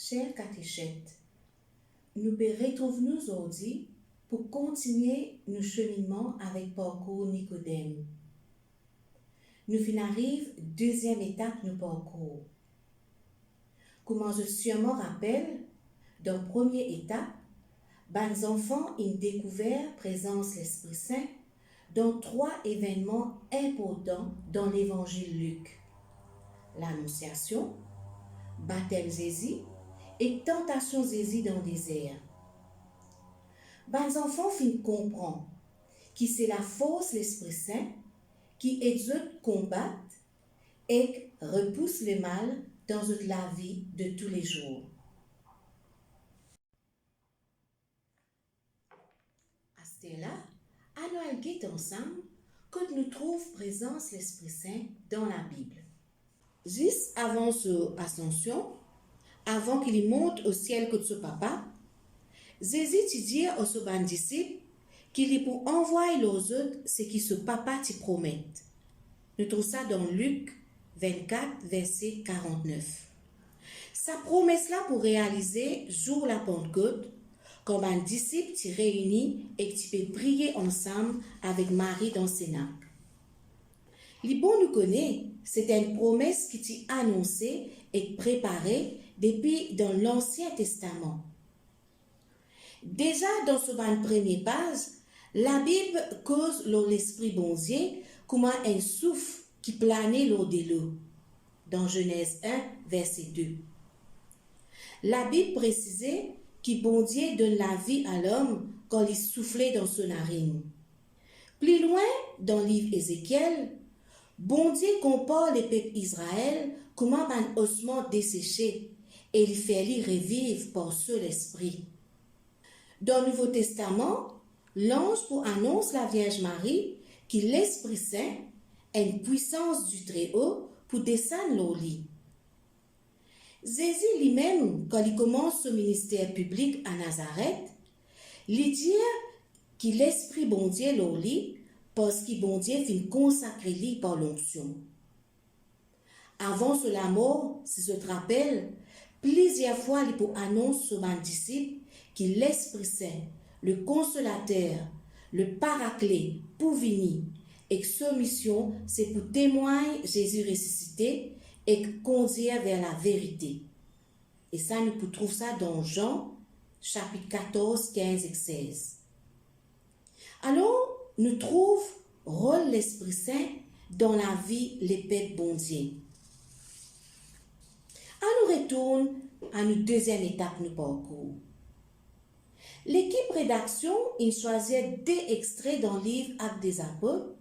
Chers catéchètes, nous retrouvons aujourd'hui pour continuer nos cheminements avec parcours Nicodème. Nous finissons deuxième étape de nos parcours. Comme je sûrement rappelle, dans la première étape, les enfants ont découvert la présence de l'Esprit Saint dans 3 événements importants dans l'évangile Luc. L'Annonciation, baptême Jésus et tentation Jésus dans le désert. Les enfants finissent comprendre que c'est la force de l'Esprit Saint qui aide à combattre et repousse le mal dans la vie de tous les jours. À ce là, nous allons ensemble que nous trouvons présence de l'Esprit Saint dans la Bible. Juste avant son ascension, avant qu'il monte au ciel que son papa, Jésus dit aux ses disciples qu'il est pour envoyer aux autres ce que ce papa te promet. Nous trouvons ça dans Luc 24, verset 49. Sa promesse-là pour réaliser jour la Pentecôte, quand un disciple t'y réunit et tu peux prier ensemble avec Marie dans le Sénat. Les bons nous connaissent, c'est une promesse qui t'y annoncée et préparée depuis dans l'Ancien Testament. Déjà dans ce premier page, la Bible cause l'Esprit bon Dieu comme un souffle qui planait l'eau de l'eau, dans Genèse 1, verset 2. La Bible précisait que bon Dieu donne la vie à l'homme quand il soufflait dans son narine. Plus loin, dans le livre Ézéchiel, bon Dieu compare le peuple Israël comme un ossement desséché et il fait lui revivre par seul esprit. Dans le Nouveau Testament, l'ange pour annonce la Vierge Marie que l'Esprit Saint a une puissance du Très-Haut pour descendre au lit. Jésus lui-même, quand il commence son ministère public à Nazareth, il dit que l'Esprit bon Dieu au lit parce que bon Dieu finit consacrer lui par l'onction. Avant la mort, si je te rappelle, plusieurs fois il pour annonce sur mes disciples que l'Esprit Saint, le Consolateur, le Paraclet, pour venir, et que sa mission, c'est pour témoigner Jésus ressuscité et conduire vers la vérité. Et ça, nous pouvons trouver ça dans Jean, chapitre 14, 15 et 16. Alors, nous trouvons le rôle de l'Esprit Saint dans la vie des peuples bon Dieu. Nous retournons à notre deuxième étape de parcours. L'équipe rédaction a choisi 2 extraits dans le livre Actes des Apôtres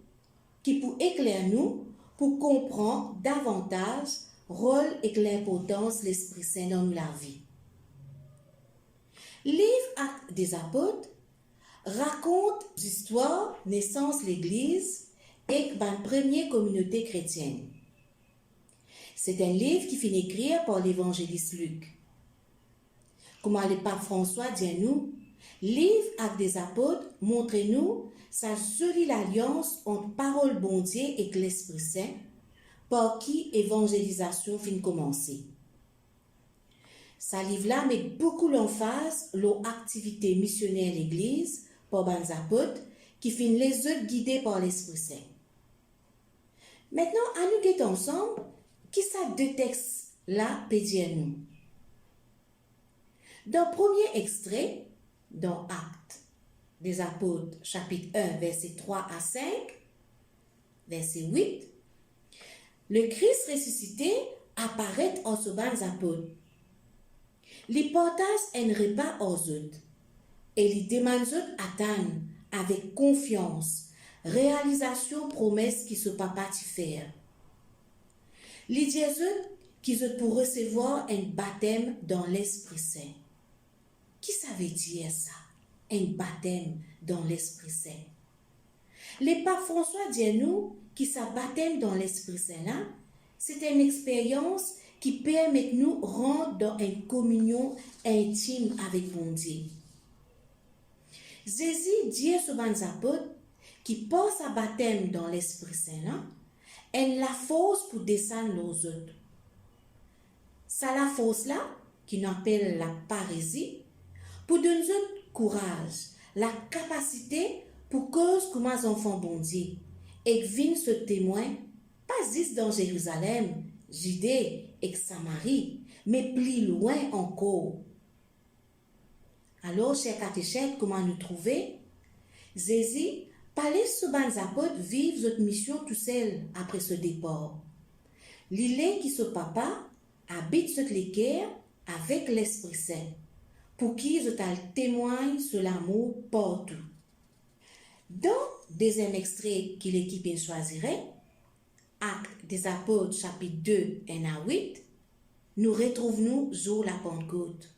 qui pour éclairer nous pour comprendre davantage le rôle et l'importance de l'Esprit Saint dans la vie. Le livre Actes des Apôtres raconte l'histoire, naissance de l'Église et de la première communauté chrétienne. C'est un livre qui finit écrit par l'évangéliste Luc. Comme le pape François dit nous, le livre Actes des Apôtres montre-nous sa jolie alliance entre parole bon Dieu et l'Esprit Saint, par qui évangélisation finit commencer. Ce livre-là met beaucoup l'emphase sur l'activité missionnaire de l'Église par les apôtres qui finissent les autres guidés par l'Esprit Saint. Maintenant, à nous guetter ensemble, qui ça 2 textes-là peut dire nous? Dans le premier extrait, dans Actes des Apôtres, chapitre 1, verset 3 à 5, verset 8, le Christ ressuscité apparaît aux secondes apôtres. Il partage un repas aux autres et il demande aux autres attendre avec confiance, réalisation promesse qui se papa t'y faire. Il dit aux autres qu'ils ont pour recevoir un baptême dans l'Esprit Saint. Qui ça veut dire ça? Un baptême dans l'Esprit Saint. Le pape François dit à nous que sa baptême dans l'Esprit Saint là, c'est une expérience qui permet de nous rentrer dans une communion intime avec mon Dieu. Jésus dit à ses apôtres qui par sa baptême dans l'Esprit Saint là, elle la force pour descendre aux autres. Ça la force là, qui nous appelle la parésie, pour donner notre courage, la capacité pour cause comme les enfants bon Dieu, et viennent ce témoin, pas juste dans Jérusalem, Judée et Samarie, mais plus loin encore. Alors, chers catéchètes, comment nous trouver? Jésus, parler sous les apôtres vivre votre mission tout seul après ce départ. L'île qui ce papa habite sur l'équerre avec l'Esprit Saint, pour qui je témoigne sur l'amour partout. Dans deuxième extrait que l'équipe choisirait, Actes des Apôtres, chapitre 2, 1 à 8, nous retrouvons jour la Pentecôte.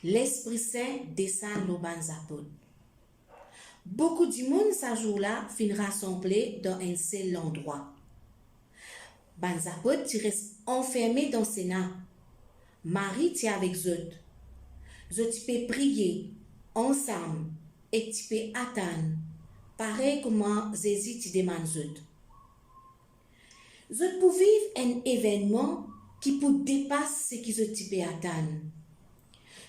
L'Esprit Saint descend aux bons apôtres. Beaucoup de monde, ce jour-là, fin rassemblé dans un seul endroit. Les apôtres restent enfermés dans le Sénat. Marie tient avec eux. Je peux prier ensemble et tu peux attendre, pareil comme Jésus te demande eux. Je peux vivre un événement qui peut dépasser ce que je peux attendre.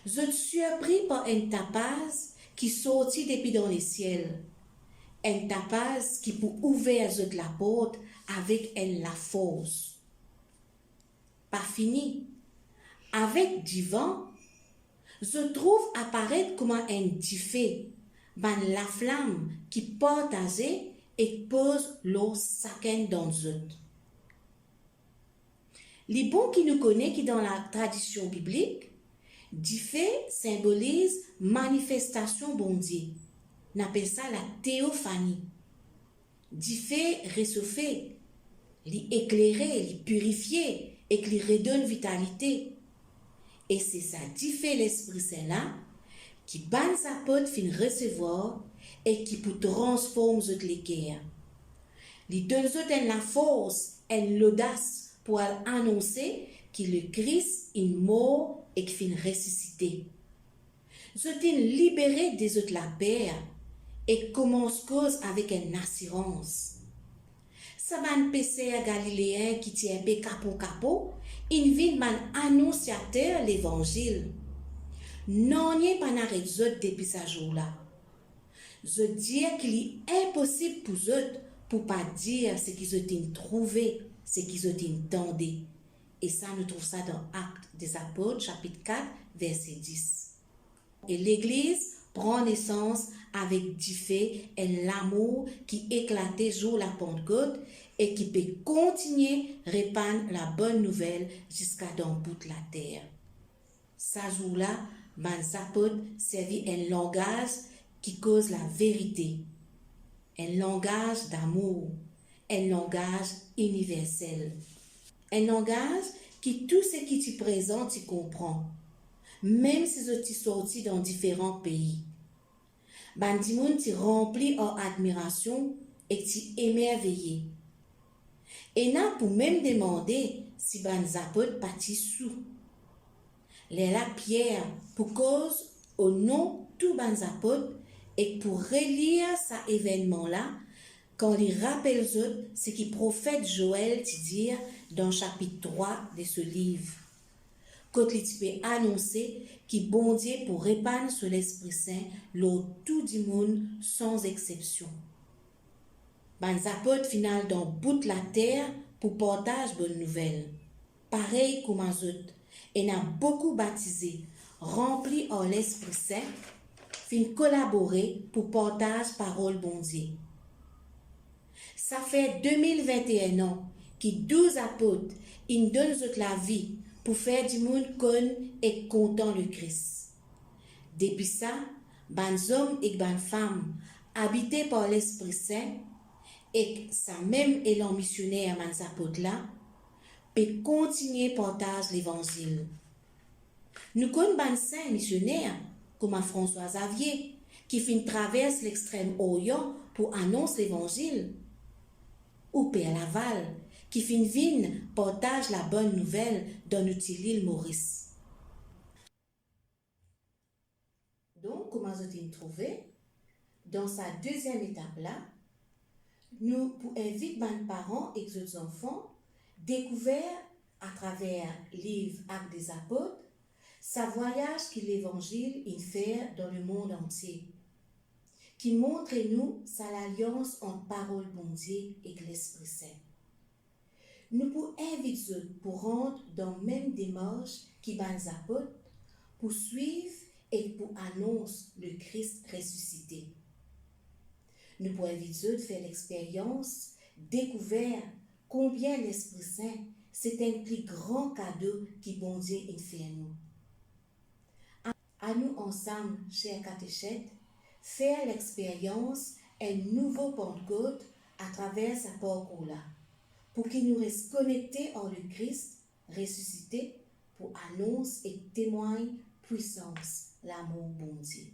Je suis surpris par un tapage qui sortit depuis dans les ciels. Un tapage qui peut ouvrir la porte avec la force. Pas fini. Avec du vent, je trouve apparaître comme un diffé, la flamme qui partageait et pose l'eau chacun dans eux. Les bons qui nous connaissent qui dans la tradition biblique, diffé symbolise manifestation bon Dieu. On appelle ça la théophanie. Diffé réchauffé, li éclairé, li purifié et qui redonne vitalité. Et c'est ça, diffé l'Esprit Saint là, qui banne sa pote fin recevoir et qui peut transformer l'équerre. Li donne la force et l'audace pour annoncer que le Christ est mort et qui fin ressuscité. Je t'ai libéré des autres la paix et commence cause avec une assurance. Ça va un péceur galiléen qui tient bé capot, il vient man annonciateur l'évangile. Non n'y pas n'arrête depuis ce jour-là. Je dis qu'il est impossible pour eux pour pas dire ce qu'ils ont trouvé, ce qu'ils ont entendu. Et ça, nous trouvons ça dans Actes des Apôtres, chapitre 4, verset 10. Et l'Église prend naissance avec du fait et l'amour qui éclatait jour la Pentecôte et qui peut continuer à répandre la bonne nouvelle jusqu'à dans le bout de la terre. Ce jour-là, les apôtres servent un langage qui cause la vérité, un langage d'amour, un langage universel, un langage qui tout ce qui t'y présente, tu comprends, même si tu es sorti dans différents pays. Bandimoun t'y rempli en admiration et t'y émerveillé. Et n'a pour même demander si les apôtres partis sous. Les la pierre pour cause au nom tous les apôtres et pour relire cet événement-là, quand il rappelle ce que prophète Joël dit dans le chapitre 3 de ce livre. Quand il peut annoncer qu'il bon Dieu pour répandre sur l'Esprit Saint l'eau tout du monde sans exception. Les apôtres final dans le bout de la terre pour partage bonne nouvelle. Pareil comme les autres, et n'a beaucoup baptisé, rempli en l'Esprit Saint, fin collaborer pour partage parole bon Dieu. Ça fait 2021 ans que 12 apôtres ils donnent la vie pour faire du monde connu et content le Christ. Depuis ça, les hommes et les femmes habités par l'Esprit Saint et ça même élan missionnaire les apôtres là peut continuer à partager l'évangile. Nous connaissons des saints missionnaires comme François Xavier qui fin traverse l'extrême-orient pour annoncer l'évangile. Ou Père Laval, qui fin vine partage la bonne nouvelle dans notre île Maurice. Donc, comment vous trouvé? Dans sa deuxième étape-là, nous invitons les parents et les enfants découverts à travers le livre Actes des Apôtres, Sa voyage que l'Évangile il fait dans le monde entier, qui montre nous sa l'alliance entre parole bon Dieu et l'Esprit Saint. Nous pouvons inviter pour rendre dans la même démarche qui va les apôtres, pour suivre et pour annoncer le Christ ressuscité. Nous pouvons inviter de faire l'expérience, découvrir combien l'Esprit Saint, c'est un plus grand cadeau qui bon Dieu il fait à nous. À nous ensemble, chers catéchètes, faire l'expérience un nouveau Pentecôte à travers sa parcours-là, pour qu'il nous reste connectés en le Christ ressuscité pour annoncer et témoigner puissance l'amour bon Dieu.